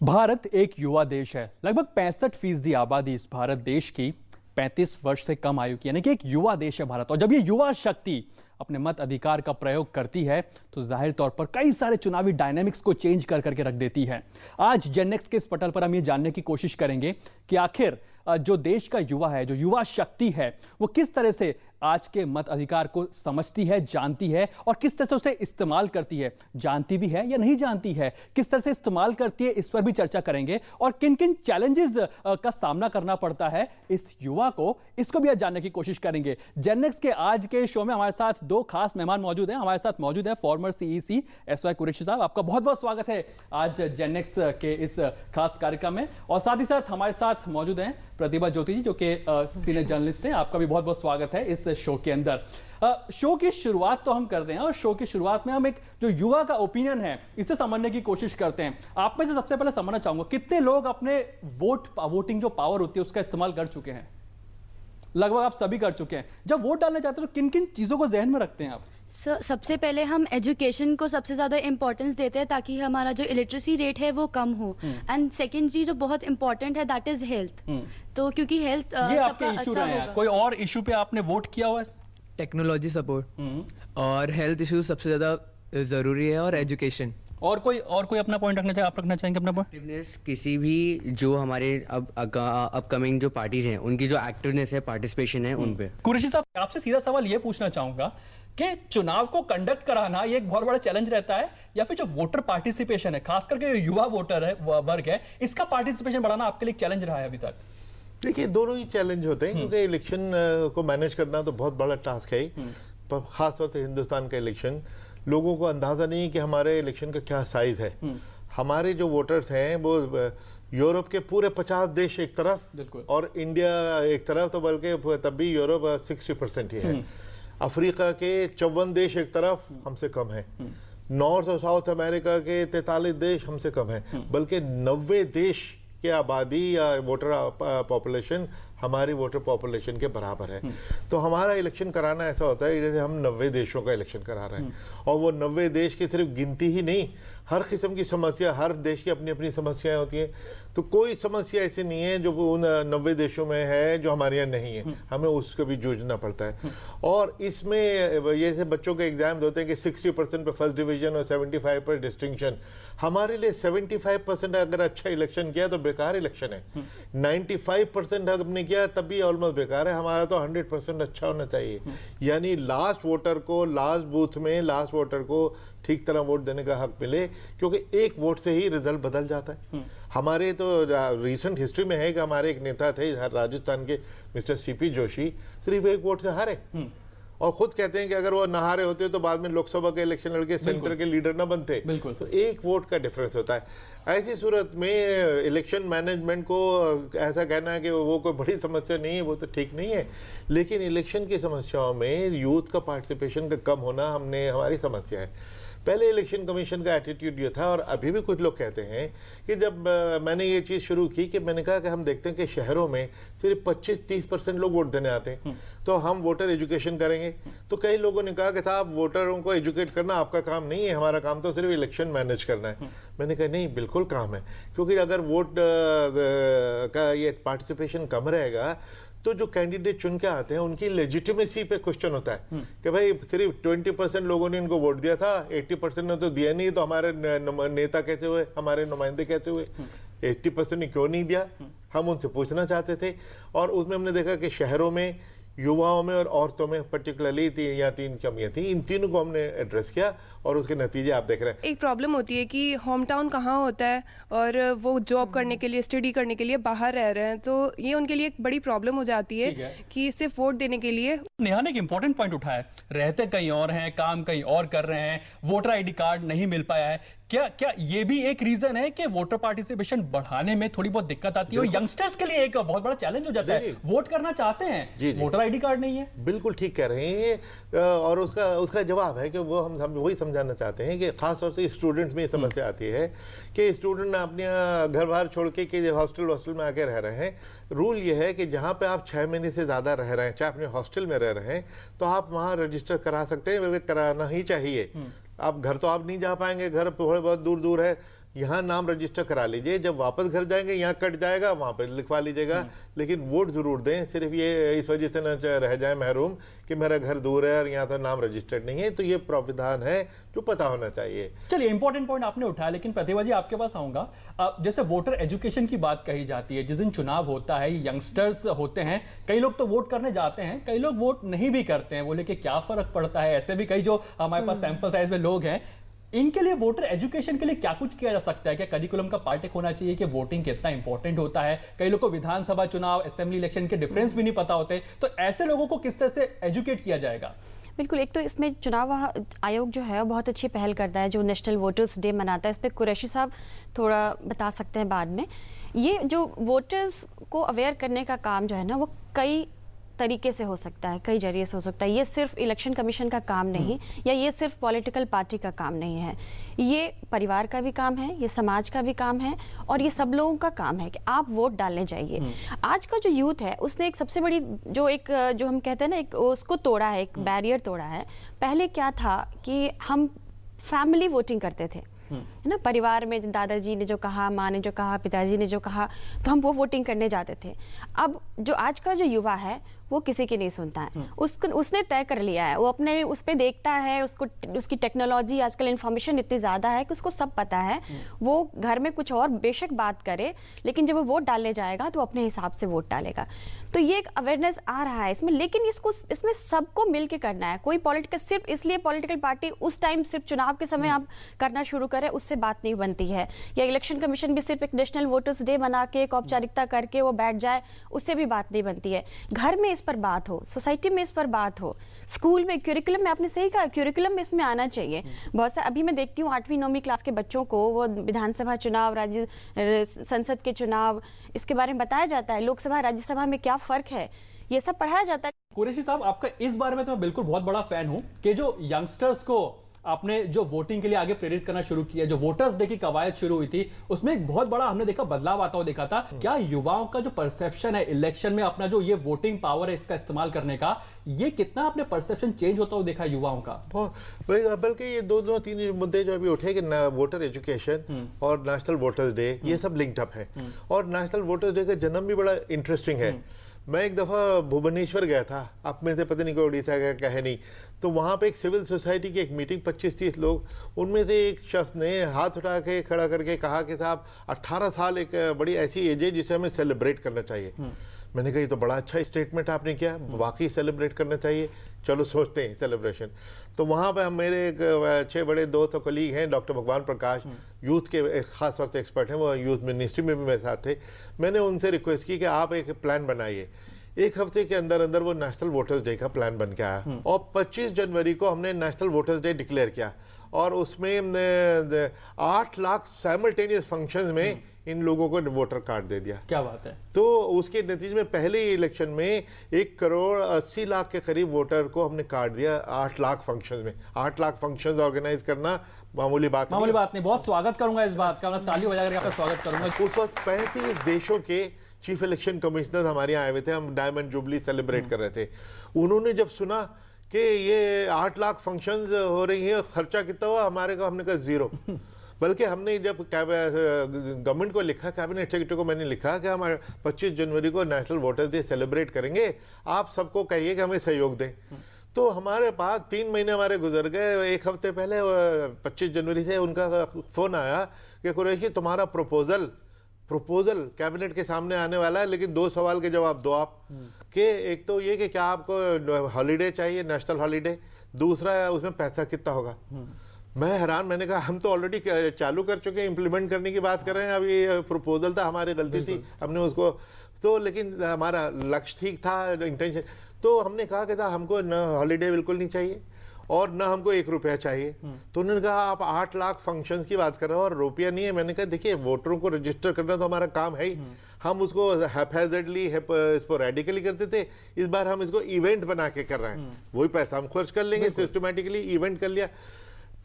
भारत एक युवा देश है। लगभग 65% आबादी इस भारत देश की 35 वर्ष से कम आयु की, यानी कि एक युवा देश है भारत। और जब ये युवा शक्ति अपने मत अधिकार का प्रयोग करती है तो जाहिर तौर पर कई सारे चुनावी डायनेमिक्स को चेंज कर करके रख देती है। आज जेन नेक्स्ट के इस पटल पर हम ये जानने की कोशिश करेंगे कि आखिर जो देश का युवा है, जो युवा शक्ति है, वो किस तरह से आज के मत अधिकार को समझती है, जानती है और किस तरह से उसे इस्तेमाल करती है। जानती भी है या नहीं जानती है, किस तरह से इस्तेमाल करती है, इस पर भी चर्चा करेंगे। और किन किन चैलेंजेस का सामना करना पड़ता है इस युवा को, इसको भी आज जानने की कोशिश करेंगे। जेन नेक्स्ट के आज के शो में हमारे साथ दो खास मेहमान मौजूद हैं। हमारे साथ मौजूद है फॉर्मर सीईसी SY कुरैशी साहब। आपका बहुत बहुत स्वागत है आज जेन नेक्स्ट के इस खास कार्यक्रम में। और साथ ही साथ हमारे साथ मौजूद हैं प्रतिभा ज्योति जी, जो कि सीनियर जर्नलिस्ट हैं। आपका भी बहुत बहुत स्वागत है इस शो के अंदर। शो की शुरुआत तो हम करते हैं और शो की शुरुआत में हम एक जो युवा का ओपिनियन है इसे समझने की कोशिश करते हैं। आप में से सबसे पहले समझना चाहूंगा, कितने लोग अपने वोटिंग जो पावर होती है उसका इस्तेमाल कर चुके हैं? लगभग आप सभी कर चुके हैं। जब वोट डालने जाते हैं तो किन किन चीजों को जहन में रखते हैं आप? सबसे पहले हम एजुकेशन को सबसे ज़्यादा इम्पोर्टेंस देते हैं ताकि हमारा जो इलिटरेसी रेट है वो कम हो। एंड सेकंड चीज जो बहुत इंपॉर्टेंट है दैट इज हेल्थ। तो क्योंकि हेल्थ ये आपके इशू रहे हैं। कोई और इशू पे आपने वोट किया हुआ है? टेक्नोलॉजी सपोर्ट और हेल्थ इश्यूज सबसे ज़्यादा ज़रूरी है, और एजुकेशन। और कोई अपना पॉइंट रखना चाहे? आप रखना चाहेंगे अपना पॉइंट? एक्टिवनेस, किसी भी जो हमारे अपकमिंग जो पार्टीज हैं उनकी जो एक्टिवनेस है, पार्टिसिपेशन है उन पे। कुरैशी साहब, आपसे सीधा सवाल ये पूछना चाहूंगा कि चुनाव को कंडक्ट कराना ये एक बहुत बड़ा चैलेंज रहता है, या फिर जो वोटर पार्टिसिपेशन है, खास करके युवा वोटर है वर्ग है, इसका पार्टिसिपेशन बढ़ाना आपके लिए चैलेंज रहा है अभी तक? देखिए, दोनों ही चैलेंज होते हैं क्योंकि इलेक्शन को मैनेज करना तो बहुत बड़ा टास्क है। खासतौर से हिंदुस्तान का इलेक्शन, लोगों को अंदाजा नहीं है कि हमारे इलेक्शन का क्या साइज है। हमारे जो वोटर्स हैं वो यूरोप के पूरे 50 देश एक तरफ और इंडिया एक तरफ, तो बल्कि तब भी यूरोप 60% ही है। अफ्रीका के 54 देश एक तरफ हमसे कम है। नॉर्थ और साउथ अमेरिका के 43 देश हमसे कम है। बल्कि 90 देश की आबादी या वोटर पॉपुलेशन हमारी वोटर पॉपुलेशन के बराबर है। तो हमारा इलेक्शन कराना ऐसा होता है जैसे हम 90 देशों का इलेक्शन करा रहे हैं। और वो 90 देश की सिर्फ गिनती ही नहीं, हर किस्म की समस्या, हर देश की अपनी अपनी समस्याएं होती हैं। तो कोई समस्या ऐसी नहीं है जो उन 90 देशों में है जो हमारे यहाँ नहीं है। हमें उसको भी जूझना पड़ता है। और इसमें जैसे बच्चों के एग्जाम होते हैं कि 60% पे फर्स्ट डिवीजन और 75 पर डिस्टिंक्शन। हमारे लिए 75% अगर अच्छा इलेक्शन किया तो बेकार इलेक्शन है। 95% हमने किया तब भी ऑलमोस्ट बेकार है। हमारा तो 100% अच्छा होना चाहिए। यानी लास्ट वोटर को, लास्ट बूथ में लास्ट वोटर को ठीक तरह वोट देने का हक मिले, क्योंकि एक वोट से ही रिजल्ट बदल जाता है। हमारे तो रिसेंट हिस्ट्री में है कि हमारे एक नेता थे राजस्थान के, मिस्टर CP जोशी, सिर्फ एक वोट से हारे। और खुद कहते हैं कि अगर वो ना हारे होते तो बाद में लोकसभा के इलेक्शन लड़के सेंटर के लीडर ना बनते। तो एक वोट का डिफरेंस होता है। ऐसी सूरत में इलेक्शन मैनेजमेंट को ऐसा कहना है कि वो कोई बड़ी समस्या नहीं है, वो तो ठीक नहीं है। लेकिन इलेक्शन की समस्याओं में यूथ का पार्टिसिपेशन का कम होना हमारी समस्या है। पहले इलेक्शन कमीशन का एटीट्यूड ये था, और अभी भी कुछ लोग कहते हैं कि जब मैंने ये चीज़ शुरू की कि मैंने कहा कि हम देखते हैं कि शहरों में सिर्फ 25-30% लोग वोट देने आते हैं, तो हम वोटर एजुकेशन करेंगे। तो कई लोगों ने कहा कि साहब, वोटरों को एजुकेट करना आपका काम नहीं है, हमारा काम तो सिर्फ इलेक्शन मैनेज करना है। मैंने कहा नहीं, बिल्कुल काम है। क्योंकि अगर वोट का ये पार्टिसिपेशन कम रहेगा तो जो कैंडिडेट चुन के आते हैं उनकी लेजिटिमेसी पे क्वेश्चन होता है कि भाई सिर्फ 20% लोगों ने इनको वोट दिया था, 80% ने तो दिया नहीं, तो हमारे नेता कैसे हुए, हमारे नुमाइंदे कैसे हुए? 80% ने क्यों नहीं दिया, हम उनसे पूछना चाहते थे। और उसमें हमने देखा कि शहरों में, युवाओं में और औरतों में पर्टिकुलरली तीन कमियां थी। इन तीनों को हमने एड्रेस किया और उसके नतीजे आप देख रहे हैं। एक प्रॉब्लम होती है कि होम टाउन कहाँ होता है और वो जॉब करने के लिए, स्टडी करने के लिए बाहर रह रहे हैं, तो ये उनके लिए एक बड़ी प्रॉब्लम हो जाती है कि सिर्फ वोट देने के लिए। नेहा ने एक इंपॉर्टेंट पॉइंट उठाया है, रहते कहीं और हैं, काम कहीं और कर रहे हैं, वोटर ID कार्ड नहीं मिल पाया है। क्या ये भी एक रीजन है कि वोटर पार्टिसिपेशन बढ़ाने में थोड़ी बहुत दिक्कत आती है? यंगस्टर्स के लिए एक बहुत बड़ा चैलेंज हो जाता है, वोट करना चाहते हैं, वोटर ID कार्ड नहीं है। बिल्कुल ठीक कह रहे हैं। और उसका जवाब है कि वो हम वही समझाना चाहते हैं कि खासतौर से स्टूडेंट्स में ये समस्या आती है कि स्टूडेंट अपने घर बार छोड़ के हॉस्टल में आके रह रहे हैं। रूल ये है कि जहाँ पे आप 6 महीने से ज़्यादा रह रहे हैं, चाहे अपने हॉस्टल में रह रहे हैं, तो आप वहाँ रजिस्टर करा सकते हैं, बल्कि कराना ही चाहिए। आप घर तो आप नहीं जा पाएंगे, घर थोड़े बहुत दूर दूर है, यहाँ नाम रजिस्टर करा लीजिए, जब वापस घर जाएंगे यहाँ कट जाएगा, वहाँ पर लिखवा लीजिएगा, लेकिन वोट जरूर दें। सिर्फ ये इस वजह से न रह जाए महरूम कि मेरा घर दूर है और यहाँ तो नाम रजिस्टर्ड नहीं है। तो ये प्रावधान है जो पता होना चाहिए। चलिए, इंपॉर्टेंट पॉइंट आपने उठाया, लेकिन प्रतिभा जी आपके पास आऊंगा। जैसे वोटर एजुकेशन की बात कही जाती है, जिस दिन चुनाव होता है, यंगस्टर्स होते हैं, कई लोग तो वोट करने जाते हैं, कई लोग वोट नहीं भी करते हैं, बोले कि क्या फर्क पड़ता है। ऐसे भी कई जो हमारे पास सैंपल साइज में लोग हैं, इनके लिए वोटर एजुकेशन के लिए क्या कुछ किया जा सकता है? क्या करिकुलम का पार्ट एक होना चाहिए कि वोटिंग कितना इंपॉर्टेंट होता है? कई लोगों को विधानसभा चुनाव, असेंबली इलेक्शन के डिफरेंस भी नहीं पता होते, तो ऐसे लोगों को किस तरह से एजुकेट किया जाएगा? बिल्कुल, एक तो इसमें चुनाव आयोग जो है बहुत अच्छी पहल करता है, जो नेशनल वोटर्स डे मनाता है। इस पर कुरैशी साहब थोड़ा बता सकते हैं बाद में। ये जो वोटर्स को अवेयर करने का काम जो है ना, वो कई तरीके से हो सकता है, कई जरिए से हो सकता है। ये सिर्फ इलेक्शन कमीशन का काम नहीं, या ये सिर्फ पॉलिटिकल पार्टी का काम नहीं है, ये परिवार का भी काम है, ये समाज का भी काम है, और ये सब लोगों का काम है कि आप वोट डालने जाइए। आज का जो यूथ है उसने एक सबसे बड़ी जो हम कहते हैं ना, एक उसको तोड़ा है, एक बैरियर तोड़ा है। पहले क्या था कि हम फैमिली वोटिंग करते थे, है ना, परिवार में दादाजी ने जो कहा, माँ ने जो कहा, पिताजी ने जो कहा, तो हम वो वोटिंग करने जाते थे। अब जो आज का जो युवा है वो किसी की नहीं सुनता है, उसने तय कर लिया है, वो अपने उस पर देखता है, उसकी टेक्नोलॉजी, आजकल इन्फॉर्मेशन इतनी ज़्यादा है कि उसको सब पता है। वो घर में कुछ और बेशक बात करे, लेकिन जब वो वोट डालने जाएगा तो अपने हिसाब से वोट डालेगा। तो ये एक अवेयरनेस आ रहा है इसमें, लेकिन इसमें सबको मिल के करना है। कोई पॉलिटिकल, सिर्फ इसलिए पॉलिटिकल पार्टी उस टाइम सिर्फ चुनाव के समय आप करना शुरू करें, उससे बात नहीं बनती है। या इलेक्शन कमीशन भी सिर्फ एक नेशनल वोटर्स डे बना के एक औपचारिकता करके वो बैठ जाए, उससे भी बात नहीं बनती है। घर में इस पर बात हो, सोसाइटी में इस पर बात हो, स्कूल में, क्यूरिकुलम में, आपने सही कहा, क्यूरिकुलम में इसमें आना चाहिए। बहुत सा अभी मैं देखती हूँ 8वीं 9वीं क्लास के बच्चों को वो विधानसभा चुनाव, राज्य संसद के चुनाव, इसके बारे में बताया जाता है, लोकसभा राज्यसभा में क्या फर्क है, ये सब पढ़ाया जाता है। कुरैशी साहब, आपका इस बारे में तो मैं बिल्कुल बहुत बड़ा फैन हूं कि जो यंगस्टर्स को आपने जो वोटिंग के लिए आगे प्रेरित करना शुरू किया, जो वोटर्स डे की कवायद शुरू हुई थी, उसमें एक बहुत बड़ा हमने देखा बदलाव आता हुआ देखा था। क्या युवाओं का जो परसेप्शन है इलेक्शन में, अपना जो ये वोटिंग पावर है इसका इस्तेमाल करने का, ये कितना आपने परसेप्शन चेंज होता हुआ देखा युवाओं का? बल्कि ये दो तीन मुद्दे जो अभी उठे कि वोटर एजुकेशन और नेशनल वोटर्स डे, ये सब लिंक्ड अप है। और नेशनल वोटर्स डे का जन्म भी बड़ा इंटरेस्टिंग है। मैं एक दफ़ा भुवनेश्वर गया था, आप में से पता नहीं कोई उड़ीसा का क्या है नहीं, तो वहाँ पे एक सिविल सोसाइटी की एक मीटिंग, 25-30 लोग, उनमें से एक शख्स ने हाथ उठा के खड़ा करके कहा कि साहब 18 साल एक बड़ी ऐसी एज है जिसे हमें सेलिब्रेट करना चाहिए। मैंने कहा ये तो बड़ा अच्छा स्टेटमेंट आपने किया, वाकई सेलिब्रेट करना चाहिए, चलो सोचते हैं सेलिब्रेशन। तो वहाँ पे हम, मेरे एक अच्छे बड़े दोस्त और कलीग हैं डॉक्टर भगवान प्रकाश, यूथ के खास तौर से एक्सपर्ट हैं, वो यूथ मिनिस्ट्री में भी मेरे साथ थे। मैंने उनसे रिक्वेस्ट की कि आप एक प्लान बनाइए। एक हफ्ते के अंदर अंदर वो नेशनल वोटर्स डे का प्लान बन के आया, और 25 जनवरी को हमने नेशनल वोटर्स डे डिक्लेयर किया, और उसमें 8 लाख साइमल्टेनियस फंक्शंस में इन लोगों को वोटर कार्ड दे दिया। क्या बात है। तो उसके नतीजे में पहले इलेक्शन में 1 करोड़ 80 लाख के करीब वोटर को हमने कार्ड दिया 8 लाख फंक्शंस में। 8 लाख फंक्शंस ऑर्गेनाइज करना मामूली बात नहीं। बहुत स्वागत करूंगा इस बात का, मैं ताली बजा करके आपका स्वागत करूंगा। उस वक्त 35 देशों के चीफ इलेक्शन कमिश्नर हमारे यहाँ आए हुए थे, हम डायमंड जुबली सेलिब्रेट कर रहे थे। उन्होंने जब सुना कि ये 8 लाख फंक्शंस हो रही है, खर्चा कितना हुआ हमारे को, हमने कहा 0। बल्कि हमने जब गवर्नमेंट को लिखा, कैबिनेट सेक्रेटरी को मैंने लिखा कि हम 25 जनवरी को नेशनल वोटर्स डे सेलिब्रेट करेंगे, आप सबको कहिए कि हमें सहयोग दें। तो हमारे पास 3 महीने हमारे गुजर गए। एक हफ्ते पहले 25 जनवरी से उनका फ़ोन आया कि कुरैशी तुम्हारा प्रपोजल कैबिनेट के सामने आने वाला है, लेकिन 2 सवाल के जवाब दो आप। कि एक तो ये कि क्या आपको हॉलीडे चाहिए, नेशनल हॉलीडे, दूसरा उसमें पैसा कितना होगा। मैं हैरान, मैंने कहा हम तो ऑलरेडी चालू कर चुके हैं, इम्प्लीमेंट करने की बात कर रहे हैं, अब ये प्रपोजल था, हमारी गलती थी, हमने उसको तो, लेकिन हमारा लक्ष्य ठीक था, इंटेंशन। तो हमने कहा कि था हमको न हॉलीडे बिल्कुल नहीं चाहिए और न हमको 1 रुपया चाहिए। तो उन्होंने कहा आप 8 लाख फंक्शंस की बात कर रहे हो और रुपया नहीं है। मैंने कहा देखिए वोटरों को रजिस्टर करना तो हमारा काम है ही, हम उसको हैपहैज़र्डली इसको रेडिकली करते थे, इस बार हम इसको इवेंट बना के कर रहे हैं। वही पैसा हम खर्च कर लेंगे, सिस्टमेटिकली इवेंट कर लिया।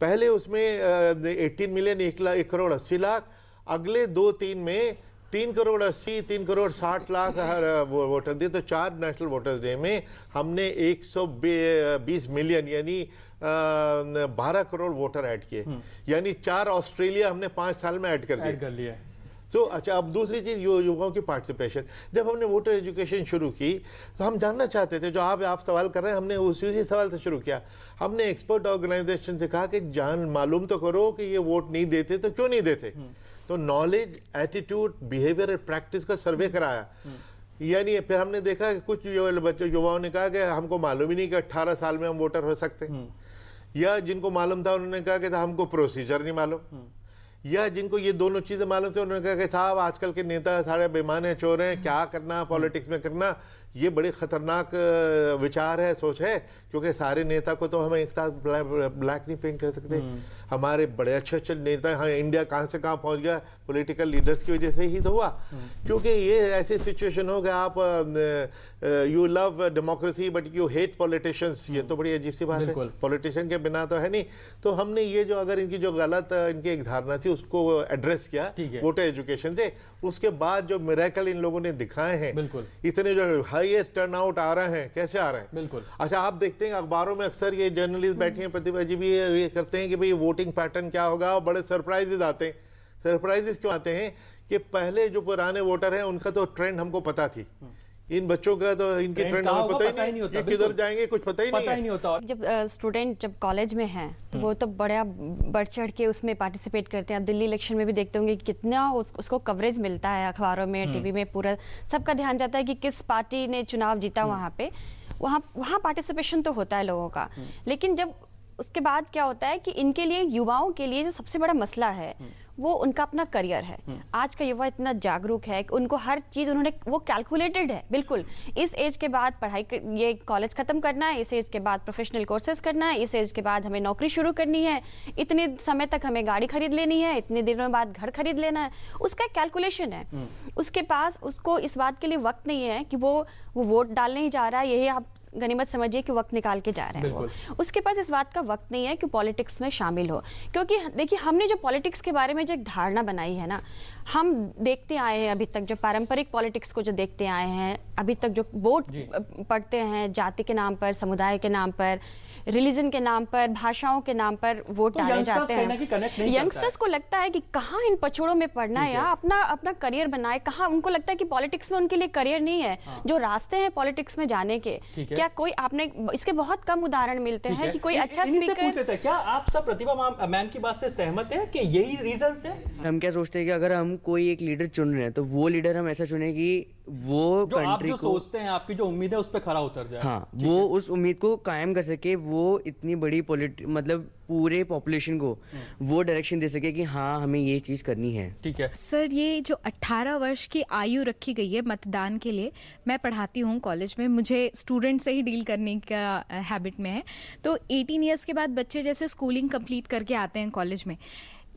पहले उसमें 18 मिलियन 1 करोड़ 80 लाख, अगले 2-3 में 3 करोड़ 80, 3 करोड़ 60 लाख वोटर दिए, तो 4 नेशनल वोटर्स डे में हमने 120 मिलियन यानी 12 करोड़ वोटर ऐड किए, यानी 4 ऑस्ट्रेलिया हमने 5 साल में ऐड कर दिए। तो अच्छा, अब दूसरी चीज़ युवाओं की पार्टिसिपेशन। जब हमने वोटर एजुकेशन शुरू की तो हम जानना चाहते थे, जो आप सवाल कर रहे हैं, हमने उसी सवाल से शुरू किया। हमने एक्सपर्ट ऑर्गेनाइजेशन से कहा कि मालूम तो करो कि ये वोट नहीं देते तो क्यों नहीं देते। तो नॉलेज, एटीट्यूड, बिहेवियर और प्रैक्टिस का सर्वे कराया। यानी फिर हमने देखा कि कुछ युवाओं ने कहा कि हमको मालूम ही नहीं कि 18 साल में हम वोटर हो सकते, या जिनको मालूम था उन्होंने कहा कि हमको प्रोसीजर नहीं मालूम, या जिनको ये दोनों चीजें मालूम थी उन्होंने कहा कि साहब आजकल के नेता सारे बेईमान हैं, चोर हैं, क्या करना पॉलिटिक्स में करना। ये बड़ी खतरनाक विचार है, सोच है, क्योंकि सारे नेता को तो हम एक साथ ब्लैक नहीं पेंट कर सकते। हमारे बड़े अच्छे नेता, हाँ, इंडिया कहाँ से कहाँ पहुंच गया, पॉलिटिकल लीडर्स की वजह से ही तो हुआ। क्योंकि ये ऐसी सिचुएशन हो कि आप you love democracy but you hate politicians, ये तो बड़ी अजीब सी बात है। पॉलिटिशियन के बिना तो है नहीं। तो हमने ये जो अगर इनकी जो गलत इनकी एक धारणा थी उसको एड्रेस किया वोटर एजुकेशन से। उसके बाद जो मिरेकल इन लोगों ने दिखाए हैं, इतने जो हाईएस्ट टर्नआउट आ रहे हैं, कैसे आ रहे हैं। बिल्कुल। अच्छा, आप देखते हैं अखबारों में अक्सर ये जर्नलिस्ट बैठे हैं, प्रतिभा जी भी ये करते हैं कि भाई वोटिंग पैटर्न क्या होगा, और बड़े सरप्राइजेस आते हैं। सरप्राइजेस क्यों आते हैं कि पहले जो पुराने वोटर हैं उनका तो ट्रेंड हमको पता थी, इन बच्चों का तो इनकी ट्रेंड हमें पता ही नहीं होता, किधर जाएंगे कुछ पता ही नहीं होता। जब स्टूडेंट जब कॉलेज में हैं तो वो तो बड़ा बढ़ चढ़ के उसमें पार्टिसिपेट करते हैं। आप दिल्ली इलेक्शन में भी देखते होंगे कि कितना उसको कवरेज मिलता है, अखबारों में, टीवी में, पूरा सबका ध्यान जाता है कि किस पार्टी ने चुनाव जीता। वहाँ पार्टिसिपेशन तो होता है लोगों का, लेकिन जब उसके बाद क्या होता है कि इनके लिए, युवाओं के लिए जो सबसे बड़ा मसला है वो उनका अपना करियर है। आज का युवा इतना जागरूक है कि उनको हर चीज़ वो कैलकुलेटेड है बिल्कुल। इस एज के बाद ये कॉलेज खत्म करना है, इस एज के बाद प्रोफेशनल कोर्सेज करना है, इस एज के बाद हमें नौकरी शुरू करनी है, इतने समय तक हमें गाड़ी खरीद लेनी है, इतने दिनों बाद घर खरीद लेना है। उसका कैलकुलेशन है। उसके पास उसको इस बात के लिए वक्त नहीं है कि वो वोट डालने ही जा रहा है, यही आप गनीमत समझिए कि वक्त निकाल के जा रहे हैं वो। उसके पास इस बात का वक्त नहीं है कि पॉलिटिक्स में शामिल हो। क्योंकि देखिए, हमने जो पॉलिटिक्स के बारे में जो एक धारणा बनाई है ना, हम देखते आए हैं अभी तक, जो पारंपरिक पॉलिटिक्स को जो देखते आए हैं अभी तक, जो वोट पढ़ते हैं जाति के नाम पर, समुदाय के नाम पर, रिलीजन के नाम पर, भाषाओं के नाम पर वोट डाले जाते हैं। यंगस्टर्स को लगता है कि कहाँ इन पछोड़ों में पढ़ना है, या अपना करियर बनाए। कहाँ उनको लगता है कि पॉलिटिक्स में उनके लिए करियर नहीं है। जो रास्ते हैं पॉलिटिक्स में जाने के, क्या कोई, आपने इसके बहुत कम उदाहरण मिलते हैं कि कोई अच्छा स्पीकर। क्या आप सब प्रतिभा मैम की बात से सहमत हैं कि यही रीजन है? हम क्या सोचते हैं कि अगर हम कोई एक लीडर चुन रहे हैं तो वो लीडर हम ऐसा चुने कि वो जो कंट्री आप जो को, सोचते हैं, आपकी जो उम्मीद है उस पर खरा उतर जाए। हाँ, वो उस उम्मीद को कायम कर सके, वो इतनी बड़ी मतलब पूरे पॉपुलेशन को वो डायरेक्शन दे सके कि हाँ, हमें ये चीज़ करनी है। ठीक है सर, ये जो 18 वर्ष की आयु रखी गई है मतदान के लिए, मैं पढ़ाती हूँ कॉलेज में, मुझे स्टूडेंट से ही डील करने का हैबिट में है। तो 18 ईयर्स के बाद बच्चे जैसे स्कूलिंग कंप्लीट करके आते हैं कॉलेज में,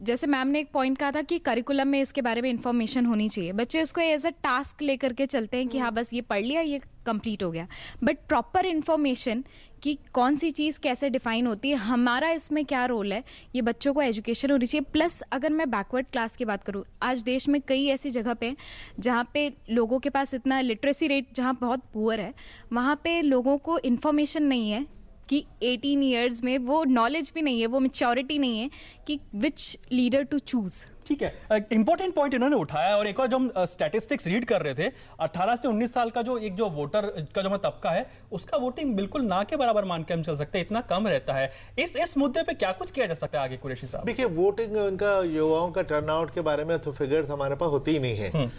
जैसे मैम ने एक पॉइंट कहा था कि करिकुलम में इसके बारे में इंफॉर्मेशन होनी चाहिए। बच्चे इसको एज अ टास्क लेकर के चलते हैं कि हाँ बस ये पढ़ लिया, ये कंप्लीट हो गया। बट प्रॉपर इंफॉर्मेशन कि कौन सी चीज़ कैसे डिफाइन होती है, हमारा इसमें क्या रोल है, ये बच्चों को एजुकेशन होनी चाहिए। प्लस अगर मैं बैकवर्ड क्लास की बात करूँ, आज देश में कई ऐसी जगह पे जहाँ पे लोगों के पास इतना लिटरेसी रेट जहाँ बहुत पुअर है, वहाँ पे लोगों को इन्फॉर्मेशन नहीं है कि 18 ईयर्स में वो नॉलेज भी नहीं है, वो मैच्योरिटी नहीं है कि विच लीडर टू चूज। ठीक है, इंपॉर्टेंट पॉइंट इन्होंने उठाया। और एक और जो हम स्टैटिस्टिक्स रीड कर रहे थे, 18 से 19 साल का जो वोटर का जो तबका है, उसका वोटिंग बिल्कुल ना के बराबर मान के हम चल सकते हैं, इतना कम रहता है। इस मुद्दे पे क्या कुछ किया जा सकता है आगे, कुरैशी साहब? देखिए, वोटिंग उनका युवाओं का टर्नआउट के बारे में तो फिगर्स हमारे पास होती ही नहीं है।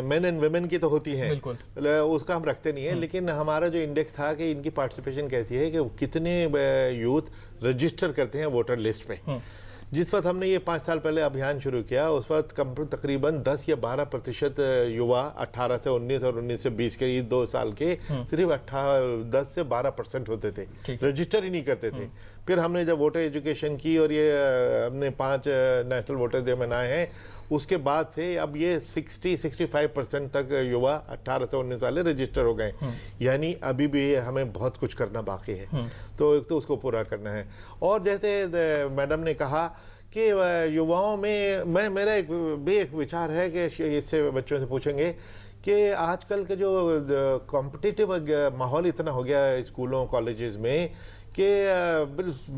मेन एंड वुमेन की तो होती है, उसका हम रखते नहीं है। लेकिन हमारा जो इंडेक्स था कि इनकी पार्टिसिपेशन कैसी है, कि कितने यूथ रजिस्टर करते हैं वोटर लिस्ट पे। जिस वक्त हमने ये 5 साल पहले अभियान शुरू किया, उस वक्त तकरीबन 10 या 12% युवा 18 से 19 और 19 से 20 के 2 साल के सिर्फ 10 से 12% होते थे, रजिस्टर ही नहीं करते थे। फिर हमने जब वोटर एजुकेशन की और ये हमने 5 नेशनल वोटर डे मनाए हैं, उसके बाद से अब ये 60-65% तक युवा 18 से 19 वाले रजिस्टर हो गए। यानी अभी भी हमें बहुत कुछ करना बाकी है, तो एक तो उसको पूरा करना है। और जैसे मैडम ने कहा कि युवाओं में मेरा एक विचार है कि इससे बच्चों से पूछेंगे कि आजकल के जो कॉम्पिटिटिव माहौल इतना हो गया है स्कूलों कॉलेजेस में कि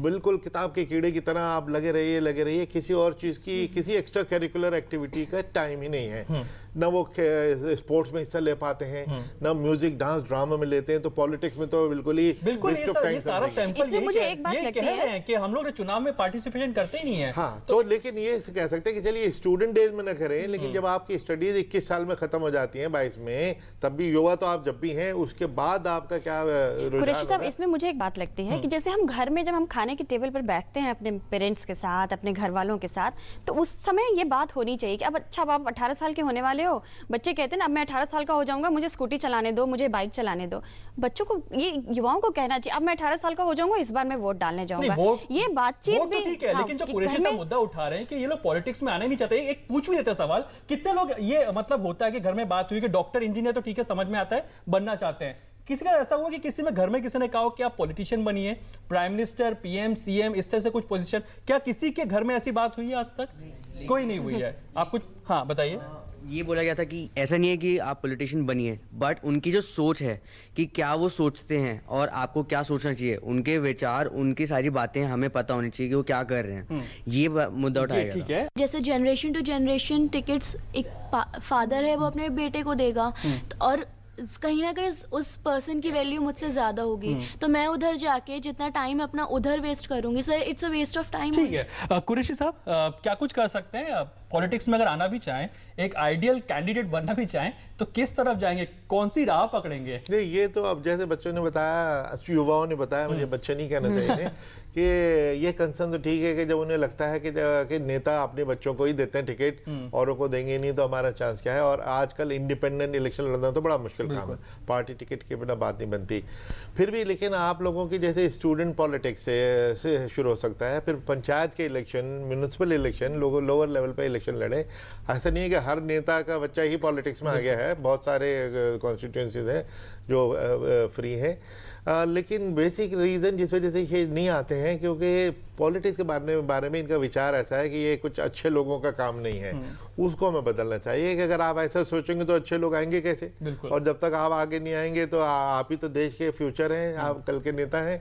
बिल्कुल किताब के कीड़े की तरह आप लगे रहिए, किसी और चीज़ की, किसी एक्स्ट्रा करिकुलर एक्टिविटी का टाइम ही नहीं है। न वो स्पोर्ट्स में हिस्सा ले पाते हैं, न म्यूजिक डांस ड्रामा में लेते हैं, तो पॉलिटिक्स में तो बिल्कुल ये सारा सैंपल इसमें मुझे एक बात ये लगती कह है रहे हैं कि हम लोग चुनाव में पार्टिसिपेशन करते ही नहीं है। हाँ, तो लेकिन ये कह सकते हैं कि चलिए स्टूडेंट डेज में न करें, लेकिन जब आपकी स्टडीज 21 साल में खत्म हो जाती हैं, 22 में, तब भी युवा तो आप जब भी हैं, उसके बाद आपका क्या कुरैशी साहब, इसमें मुझे एक बात लगती है कि जैसे हम घर में जब हम खाने के टेबल पर बैठते हैं अपने पेरेंट्स के साथ, अपने घर वालों के साथ, तो उस समय ये बात होनी चाहिए कि अब अच्छा आप 18 साल के होने वाले हो, बच्चे कहते हैं ना अब मैं 18 साल का हो जाऊंगा, मुझे स्कूटी चलाने दो, मुझे बाइक चलाने दो। बच्चों को, ये युवाओं को कहना चाहिए अब मैं 18 साल का हो जाऊंगा, इस बार मैं वोट डालने जाऊंगा। ये बातचीत भी ठीक है, लेकिन जो कुरैशी साहब मुद्दा उठा रहे हैं कि ये लोग पॉलिटिक्स में आने नहीं चाहते। एक पूछ भी देते सवाल, कितने लोग ये मतलब होता है कि घर में बात हुई कि डॉक्टर इंजीनियर तो ठीक है समझ में आता है, बनना चाहते हैं, किसी का ऐसा हुआ कि किसी में घर में किसी ने कहा कि आप पॉलिटिशियन बनिए, प्राइम मिनिस्टर, पीएम, सीएम, इस तरह से कुछ पोजीशन, क्या किसी के घर में ऐसी बात हुई है आज तक? कोई नहीं हुई है। आप कुछ बताइए। ये बोला गया था कि ऐसा नहीं है कि आप पॉलिटिशियन बनिए, बट उनकी जो सोच है कि क्या वो सोचते हैं और आपको क्या सोचना चाहिए, उनके विचार, उनकी सारी बातें हमें पता होनी चाहिए कि वो क्या कर रहे हैं। ये मुद्दा उठाया गया। ठीक है, जैसे जनरेशन टू जनरेशन टिकट्स एक फादर है वो अपने बेटे को देगा, और कहीं ना कहीं उस पर्सन की वैल्यू मुझसे ज्यादा होगी, तो मैं उधर जाके जितना टाइम अपना उधर वेस्ट करूंगी, sir it's a waste of time. ठीक है कुरैशी साहब, क्या कुछ कर सकते हैं पॉलिटिक्स में? अगर आना भी चाहें, एक आइडियल कैंडिडेट बनना भी चाहें, तो किस तरफ जाएंगे, कौन सी राह पकड़ेंगे? नहीं, ये तो अब जैसे बच्चों ने बताया, युवाओं ने बताया, मुझे बच्चे नहीं कहना चाहिए कि ये कंसर्न तो ठीक है कि जब उन्हें लगता है कि नेता अपने बच्चों को ही देते हैं टिकट, औरों को देंगे नहीं तो हमारा चांस क्या है। और आजकल इंडिपेंडेंट इलेक्शन लड़ना तो बड़ा मुश्किल काम है, पार्टी टिकट के बिना बात नहीं बनती। फिर भी लेकिन आप लोगों की जैसे स्टूडेंट पॉलिटिक्स से शुरू हो सकता है, फिर पंचायत के इलेक्शन, म्यूनिसिपल इलेक्शन, लोग लोअर लेवल पे इलेक्शन लड़े। ऐसा नहीं है कि हर नेता का बच्चा ही पॉलिटिक्स में आ गया है, बहुत सारे कॉन्स्टिट्यूंसीज हैं जो फ्री हैं। लेकिन बेसिक रीज़न जिस वजह से ये नहीं आते हैं, क्योंकि पॉलिटिक्स के बारे में इनका विचार ऐसा है कि ये कुछ अच्छे लोगों का काम नहीं है। उसको हमें बदलना चाहिए कि अगर आप ऐसा सोचेंगे तो अच्छे लोग आएंगे कैसे? और जब तक आप आगे नहीं आएंगे तो आप ही तो देश के फ्यूचर हैं, आप कल के नेता हैं,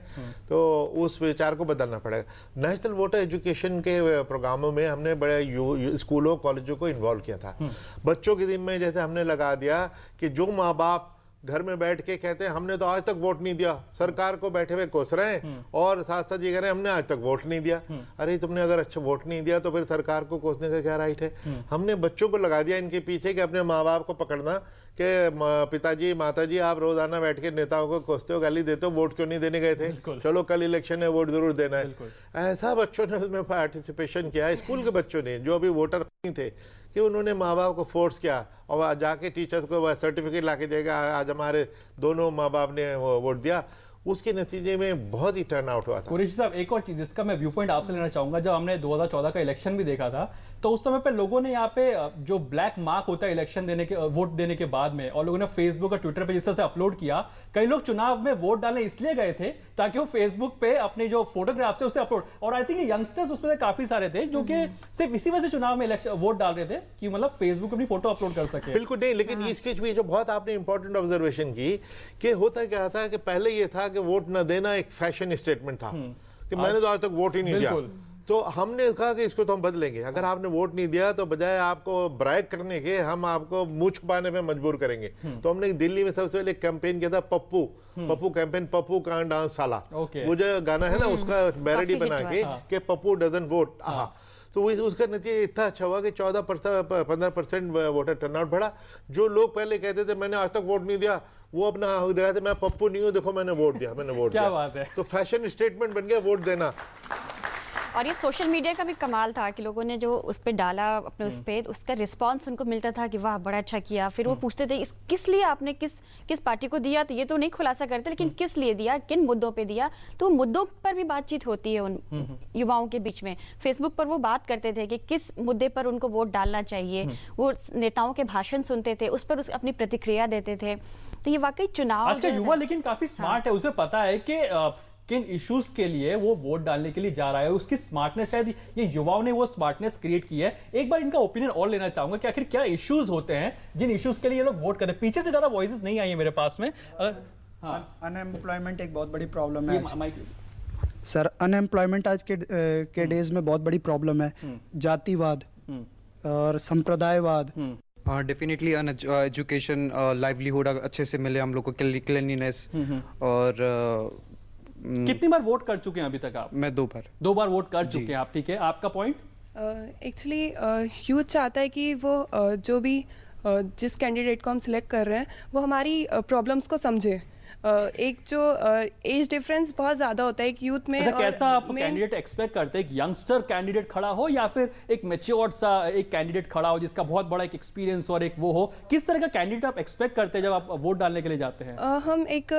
तो उस विचार को बदलना पड़ेगा। नेशनल वोटर एजुकेशन के प्रोग्रामों में हमने बड़े स्कूलों कॉलेजों को इन्वॉल्व किया था। बच्चों के जिम्मे जैसे हमने लगा दिया कि जो माँ बाप घर में बैठ के कहते हैं हमने तो आज तक वोट नहीं दिया, सरकार को बैठे हुए कोस रहे हैं और साथ साथ ये कह रहे हैं हमने आज तक वोट नहीं दिया। अरे तुमने अगर अच्छा वोट नहीं दिया तो फिर सरकार को कोसने का क्या राइट है? हमने बच्चों को लगा दिया इनके पीछे कि अपने माँ बाप को पकड़ना कि पिताजी माताजी आप रोजाना बैठ के नेताओं को कोसते हो, गाली देते हो, वोट क्यों नहीं देने गए थे, चलो कल इलेक्शन है वोट जरूर देना है। ऐसा बच्चों ने उसमें पार्टिसिपेशन किया, स्कूल के बच्चों ने जो अभी वोटर नहीं थे, कि उन्होंने माँ बाप को फोर्स किया और जाके टीचर्स को सर्टिफिकेट ला के देगा आज हमारे दोनों माँ बाप ने वोट दिया। उसके नतीजे में बहुत ही टर्न आउट हुआ था। कुरैशी साहब, एक और चीज जिसका मैं व्यू पॉइंट आपसे लेना चाहूंगा, जब हमने 2014 का इलेक्शन भी देखा था तो उस समय पे लोगों ने यहाँ पे जो ब्लैक मार्क होता है इलेक्शन देने के, वोट देने के बाद में, और लोगों ने फेसबुक और ट्विटर पे जिस तरह से अपलोड किया, कई लोग चुनाव में वोट डालने इसलिए गए थे ताकि वो फेसबुक पे अपने जो फोटोग्राफ्स है उसे अपलोड, और आई थिंक यंगस्टर्स उसमें काफी सारे थे जो कि सिर्फ इसी वजह से चुनाव में वोट डाल रहे थे कि मतलब फेसबुक अपनी फोटो अपलोड कर सके। बिल्कुल नहीं, लेकिन इसके बीच जो बहुत आपने इंपॉर्टेंट ऑब्जर्वेशन की कि होता क्या था कि पहले ये था कि वोट न देना एक फैशन स्टेटमेंट था कि मैंने तो आज तक वोट ही नहीं दिया। तो हमने कहा कि इसको तो हम बदलेंगे, अगर आपने वोट नहीं दिया तो बजाय आपको ब्रैग करने के हम आपको मुंह छुपाने पे मजबूर करेंगे। तो हमने दिल्ली में सबसे पहले कैंपेन किया था Pappu campaign, Pappu can't dance साला, वो जो गाना है ना उसका पैरोडी बना के पप्पू डजंट वोट। तो उसका नतीजा इतना अच्छा हुआ कि 15% वोटर टर्नआउट बढ़ा। जो लोग पहले कहते थे मैंने आज तक वोट नहीं दिया, वो अपना दिखाते मैं पप्पू नहीं हूँ, देखो मैंने वोट दिया, मैंने वोट दिया। क्या बात है। तो फैशन स्टेटमेंट बन गया वोट देना। और ये सोशल मीडिया का भी कमाल था कि लोगों ने जो उस पर डाला अपने उस पर, उसका रिस्पांस उनको मिलता था कि वाह बड़ा अच्छा किया। फिर वो पूछते थे किस लिए आपने किस पार्टी को दिया, तो ये तो नहीं खुलासा करते लेकिन किस लिए दिया, किन मुद्दों पे दिया। तो मुद्दों पर भी बातचीत होती है उन युवाओं के बीच में। फेसबुक पर वो बात करते थे कि किस मुद्दे पर उनको वोट डालना चाहिए, वो नेताओं के भाषण सुनते थे, उस पर अपनी प्रतिक्रिया देते थे। तो ये वाकई चुनाव आज का युवा लेकिन काफी स्मार्ट है, उसे पता है कि किन इश्यूज के लिए वो वोट डालने के लिए जा रहा है, उसकी स्मार्टनेस, शायद ये युवाओं ने वो स्मार्टनेस क्रिएट की है। एक बार इनका ओपिनियन और लेना चाहूंगा कि आखिर क्या इश्यूज होते हैं जिन इश्यूज के लिए ये लोग वोट करते हैं। पीछे से ज्यादा वॉइसेस नहीं आई है मेरे पास में। अनएम्प्लॉयमेंट एक बहुत बड़ी प्रॉब्लम है ये माइक सर। अनएम्प्लॉयमेंट आज के डेज में बहुत बड़ी प्रॉब्लम है। जातिवाद और संप्रदायवाद। डेफिनेटली एजुकेशन, लाइवलीहुड अच्छे से मिले हम लोग को, क्लीनलीनेस। और कितनी बार वोट कर चुके हैं अभी तक आप? मैं 2 बार वोट कर चुके हैं आप, ठीक है। आपका पॉइंट? एक्चुअली यूथ चाहता है कि वो जो भी जिस कैंडिडेट को हम सिलेक्ट कर रहे हैं वो हमारी प्रॉब्लम्स को समझे। एक जो एज डिफरेंस बहुत ज़्यादा होता है एक यूथ में। अच्छा, कैसा आप कैंडिडेट एक्सपेक्ट करते हैं? एक यंगस्टर कैंडिडेट खड़ा हो या फिर एक मैच्योर्ड सा एक कैंडिडेट खड़ा हो जिसका बहुत बड़ा एक एक्सपीरियंस और एक वो हो? किस तरह का कैंडिडेट आप एक्सपेक्ट करते हैं जब आप वोट डालने के लिए जाते हैं? हम एक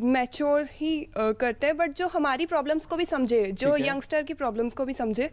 मैच्योर ही करते हैं, बट जो हमारी प्रॉब्लम्स को भी समझे, जो यंगस्टर की प्रॉब्लम्स को भी समझे।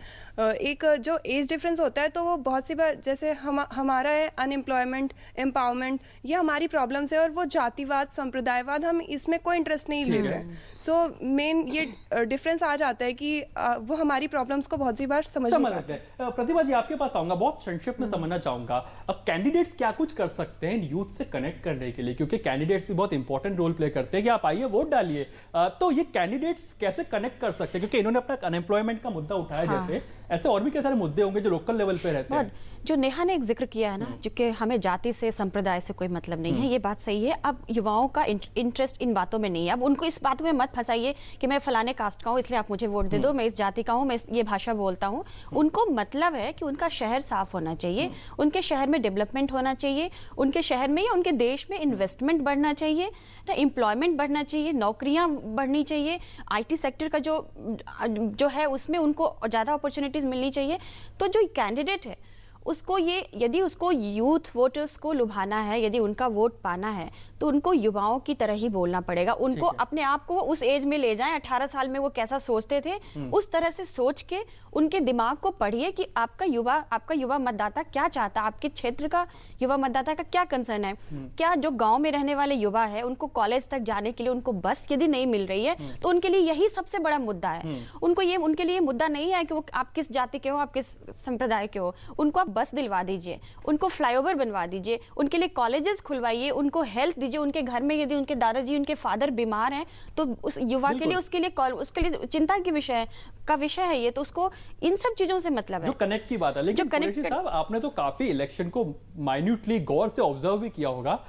एक जो एज डिफरेंस होता है तो वो बहुत सी बार, जैसे हमारा है अनएम्प्लॉयमेंट, एम्पावरमेंट, ये हमारी प्रॉब्लम्स है। और वो जातिवाद, संप्रदायवाद, हम इसमें कोई इंटरेस्ट नहीं लेते। सो मेन ये डिफरेंस आ जाता है कि वो हमारी प्रॉब्लम्स को बहुत सी बार समझ नहीं पाते। प्रतिभा जी, आपके पास आऊंगा, बहुत संक्षिप्त में समझना चाहूंगा अब कैंडिडेट्स क्या कुछ कर सकते हैं यूथ से कनेक्ट करने के लिए, क्योंकि कैंडिडेट्स भी बहुत इंपॉर्टेंट रोल प्ले करते हैं कि आप आइए वोट डालिए। तो ये कैंडिडेट्स कैसे कनेक्ट कर सकते हैं, क्योंकि इन्होंने अपना अनएम्प्लॉयमेंट का मुद्दा उठाया, जैसे ऐसे और भी कई सारे मुद्दे होंगे जो लोकल लेवल पे रहते हैं। जो नेहा ने एक जिक्र किया है ना, जो कि हमें जाति से, संप्रदाय से कोई मतलब नहीं है, ये बात सही है। अब युवाओं का इंटरेस्ट इन बातों में नहीं है। अब उनको इस बातों में मत फंसाइए कि मैं फलाने कास्ट का हूँ इसलिए आप मुझे वोट दे दो, मैं इस जाति का हूँ, मैं ये भाषा बोलता हूँ। उनको मतलब है कि उनका शहर साफ होना चाहिए, उनके शहर में डेवलपमेंट होना चाहिए, उनके शहर में या उनके देश में इन्वेस्टमेंट बढ़ना चाहिए, एम्प्लॉयमेंट बढ़ना चाहिए, नौकरियाँ बढ़नी चाहिए, IT सेक्टर का जो है उसमें उनको ज़्यादा अपॉर्चुनिटीज़ मिलनी चाहिए। तो जो कैंडिडेट है उसको ये, यदि उसको यूथ वोटर्स को लुभाना है, यदि उनका वोट पाना है, तो उनको युवाओं की तरह ही बोलना पड़ेगा। उनको अपने आप को उस एज में ले जाएं, 18 साल में वो कैसा सोचते थे, उस तरह से सोच के उनके दिमाग को पढ़िए कि आपका युवा मतदाता क्या चाहता है, आपके क्षेत्र का युवा मतदाता का क्या कंसर्न है। क्या जो गाँव में रहने वाले युवा है, उनको कॉलेज तक जाने के लिए उनको बस यदि नहीं मिल रही है, तो उनके लिए यही सबसे बड़ा मुद्दा है। उनके लिए मुद्दा नहीं है कि वो आप किस जाति के हो, आप किस संप्रदाय के हो। उनको आप बस दिलवा दीजिए, उनको फ्लाईओवर बनवा दीजिए, उनके लिए कॉलेजेस खुलवाइए, उनको हेल्थ दीजिए। उनके घर में यदि उनके दादाजी, उनके फादर बीमार हैं, तो उस युवा के लिए उसके लिए चिंता की विषय है ये। तो उसको इन सब चीजों से मतलब है, जो कनेक्ट की बात है। लेकिन कुरैशी साहब, आपने तो काफी इलेक्शन को माइन्यूटली गौर से ऑब्जर्व भी किया होगा।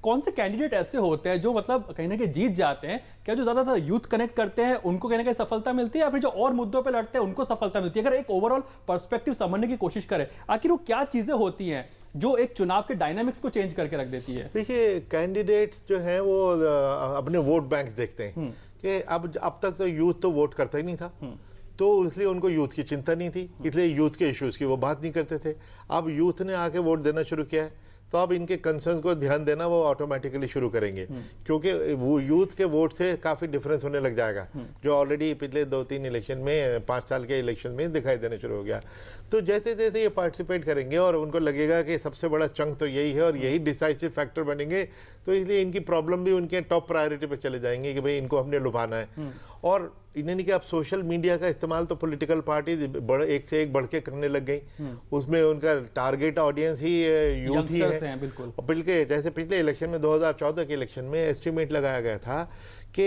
कौन से कैंडिडेट ऐसे होते हैं जो मतलब कहीं ना कहीं जीत जाते हैं? क्या जो ज्यादातर यूथ कनेक्ट करते हैं उनको कहीं ना कहीं सफलता मिलती है, या फिर जो और मुद्दों पे लड़ते हैं उनको सफलता मिलती है? अगर एक ओवरऑल पर्सपेक्टिव समझने की कोशिश करें, आखिर वो क्या चीजें होती हैं जो एक चुनाव के डायनामिक्स को चेंज करके रख देती है? देखिए, कैंडिडेट्स जो हैं वो अपने वोट बैंक्स देखते हैं कि अब तक तो यूथ तो वोट करता ही नहीं था, तो इसलिए उनको यूथ की चिंता नहीं थी, इसलिए यूथ के इश्यूज की वो बात नहीं करते थे। अब यूथ ने आके वोट देना शुरू किया है, तो अब इनके कंसर्न को ध्यान देना वो ऑटोमेटिकली शुरू करेंगे, क्योंकि वो यूथ के वोट से काफ़ी डिफरेंस होने लग जाएगा, जो ऑलरेडी पिछले 2-3 इलेक्शन में, 5 साल के इलेक्शन में दिखाई देने शुरू हो गया। तो जैसे जैसे ये पार्टिसिपेट करेंगे और उनको लगेगा कि सबसे बड़ा चंक तो यही है और यही डिसाइसिव फैक्टर बनेंगे, तो इसलिए इनकी प्रॉब्लम भी उनके टॉप प्रायोरिटी पे चले जाएंगे कि भाई इनको हमने लुभाना है। और इन्हें नहीं कि अब सोशल मीडिया का इस्तेमाल तो पॉलिटिकल पार्टी एक से एक बढ़ के करने लग गई। उसमें उनका टारगेट ऑडियंस ही यूथ ही है। बिल्कुल जैसे पिछले इलेक्शन में 2014 के इलेक्शन में एस्टिमेट लगाया गया था कि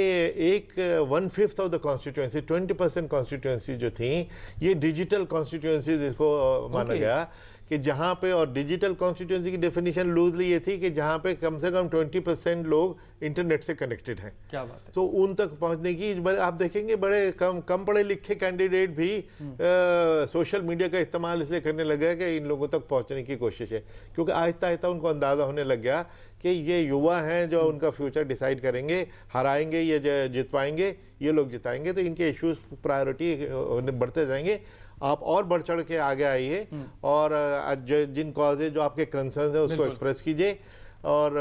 1/5 ऑफ द कॉन्स्टिट्यूएंसी, 20% कॉन्स्टिट्यूएंसी जो थी, ये डिजिटल कॉन्स्टिट्यूएंसीज इसको माना गया कि जहाँ पे, और डिजिटल कॉन्स्टिट्यूएंसी की डेफिनेशन लूजली ये थी कि जहाँ पे कम से कम 20% लोग इंटरनेट से कनेक्टेड हैं। क्या बात है। तो उन तक पहुँचने की आप देखेंगे बड़े कम पढ़े लिखे कैंडिडेट भी सोशल मीडिया का इस्तेमाल इसलिए करने लगे कि इन लोगों तक पहुँचने की कोशिश है, क्योंकि आहिस्ता आहिस्ता उनको अंदाज़ा होने लग गया कि ये युवा हैं जो उनका फ्यूचर डिसाइड करेंगे, हराएंगे, ये जितवाएंगे, ये लोग जिताएंगे, तो इनके इश्यूज प्रायोरिटी बढ़ते जाएंगे। आप और बढ़ चढ़ के आगे आइए और जिन कॉजेज जो आपके कंसर्न है उसको एक्सप्रेस कीजिए। और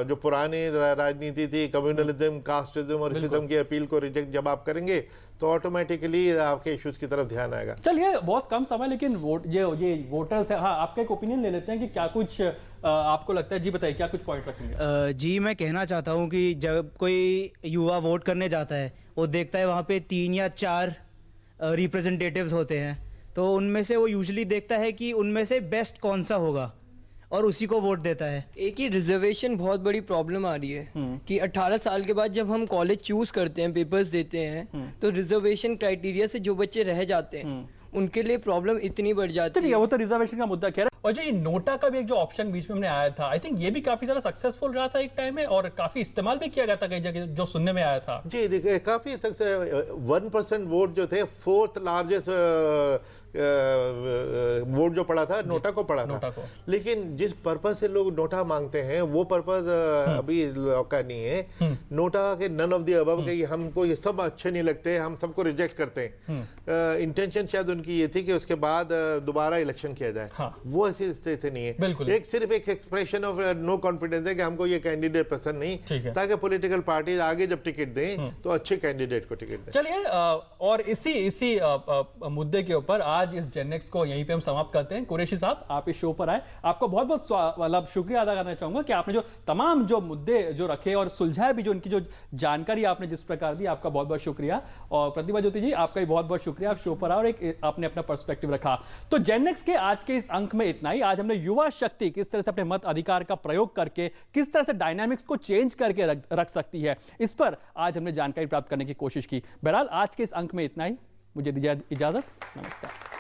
जो पुरानी राजनीति थी, कम्युनलिज्म, कास्टिज्म और इस किस्म की अपील को रिजेक्ट जब आप करेंगे तो ऑटोमेटिकली आपके इश्यूज की तरफ ध्यान आएगा। चलिए, बहुत कम समय, लेकिन ये वोटर्स है। हाँ, आपका एक ओपिनियन ले लेते हैं कि क्या कुछ आपको लगता है। जी बताइए, क्या कुछ पॉइंट रखेंगे? जी, मैं कहना चाहता हूँ कि जब कोई युवा वोट करने जाता है वो देखता है वहाँ पे 3 या 4 रिप्रेजेंटेटिव्स होते हैं, तो उनमें से वो यूजुअली देखता है कि उनमें से बेस्ट कौन सा होगा और उसी को वोट देता है। एक ही रिजर्वेशन बहुत बड़ी प्रॉब्लम आ रही है कि 18 साल के बाद जब हम कॉलेज चूज करते हैं, पेपर्स देते हैं, तो रिजर्वेशन क्राइटेरिया से जो बच्चे रह जाते हैं उनके लिए प्रॉब्लम इतनी बढ़ जाती है। वो तो रिजर्वेशन का मुद्दा कह रहा है। और जो ये नोटा का भी एक जो ऑप्शन बीच में हमने आया था, आई थिंक ये भी काफी ज्यादा सक्सेसफुल रहा था एक टाइम में, और काफी इस्तेमाल भी किया गया था कई जगह, जो सुनने में आया था। जी देखिए, काफी सक्सेस, 1% वोट जो थे, 4th लार्जेस्ट वोट जो पड़ा था नोटा को पड़ा था। लेकिन जिस पर्पज से लोग नोटा मांगते हैं वो पर्पज अभी का नहीं है। नोटा के नन ऑफ द अबव के, हमको ये सब अच्छे नहीं लगते, हम सबको रिजेक्ट करते हैं। इंटेंशन शायद उनकी ये थी कि उसके बाद दोबारा इलेक्शन किया जाए। वो ऐसी स्थिति नहीं है। एक सिर्फ एक एक्सप्रेशन ऑफ नो कॉन्फिडेंस है कि हमको ये कैंडिडेट पसंद नहीं, ताकि पॉलिटिकल पार्टी आगे जब टिकट दें तो अच्छे कैंडिडेट को टिकट दें। चलिए, और इसी मुद्दे के ऊपर आज इस जेनेक्स को यहीं पे हम समाप्त करते हैं। कुरैशी साहब, आप इस शो पर आए, आपको बहुत बहुत मतलब शुक्रिया अदा करना चाहूंगा कि आपने जो तमाम जो मुद्दे जो रखे और सुलझाए भी, जो उनकी जो जानकारी आपने जिस प्रकार दी, आपका बहुत बहुत शुक्रिया। और प्रतिभा ज्योति जी, आपका भी बहुत बहुत शुक्रिया, आप शो पर आए और एक आपने अपना पर्सपेक्टिव रखा। तो जेनेक्स के आज के इस अंक में इतना ही। आज हमने युवा शक्ति किस तरह से अपने मत अधिकार का प्रयोग करके किस तरह से डायनामिक्स को चेंज करके रख सकती है, इस पर आज हमने जानकारी प्राप्त करने की कोशिश की। बहरहाल आज के इस अंक में इतना ही। मुझे दीजिए इजाजत। नमस्कार।